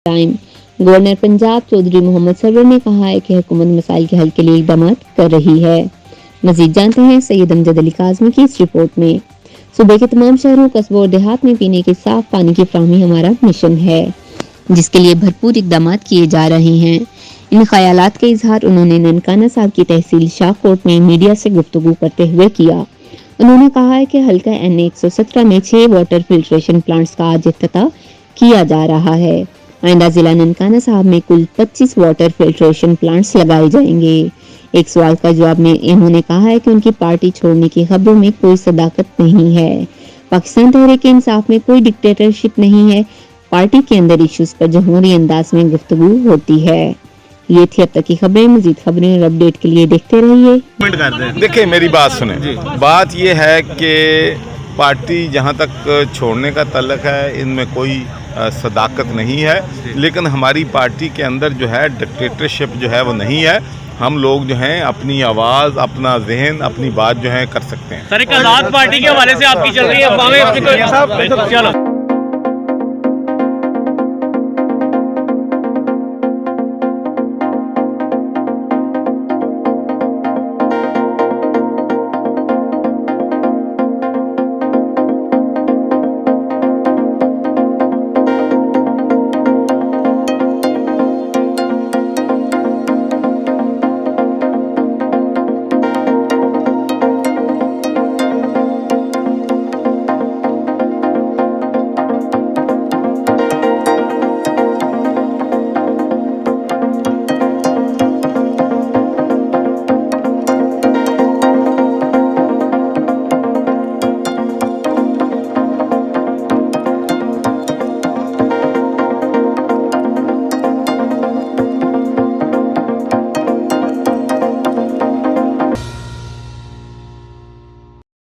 Time. Governor Punjab Chaudhry Mohammad Sarwar ने कहा है कि हुकूमत मसाइल के हल के लिए इकदाम कर रही है। मजीद जानते हैं सैयद अमजद अली काज़मी की इस रिपोर्ट में। सूबे के तमाम शहरों, कस्बों और देहात में पीने के साफ पानी की फराहमी हमारा मिशन है, जिसके लिए भरपूर इकदाम किए जा रहे हैं। इन ख्यालात का इजहार उन्होंने ननकाना साहब की तहसील शाहकोट में मीडिया से गुफ्तगू करते हुए किया। उन्होंने कहा है कि हल्का NA 117 में 6 वाटर फिल्ट्रेशन प्लांट्स का आज इफ्तिताह किया जा रहा है। आइंदा जिला ननकाना साहब में कुल 25 वाटर फिल्ट्रेशन प्लांट्स लगाए जाएंगे। एक सवाल का जवाब में इन्होंने कहा है कि उनकी पार्टी छोड़ने की खबरों में कोई सदाकत नहीं है। पाकिस्तान तहरीक इंसाफ में कोई डिक्टेटरशिप नहीं है। पार्टी के अंदर इश्यूज पर जमहूरी अंदाज में गुफ्तगू होती है। ये थी अब तक की खबरें। मजीद खबरें और अपडेट के लिए देखते रहिए। देखिए मेरी बात सुने, बात ये है कि पार्टी जहाँ तक छोड़ने का तल्लक है इनमें कोई सदाकत नहीं है, लेकिन हमारी पार्टी के अंदर जो है डिक्टेटरशिप जो है वो नहीं है। हम लोग जो हैं अपनी आवाज़, अपना जहन, अपनी बात जो है कर सकते हैं। सर, एक आज़ाद पार्टी के हवाले से आपकी चल रही है अफवाहें, चलो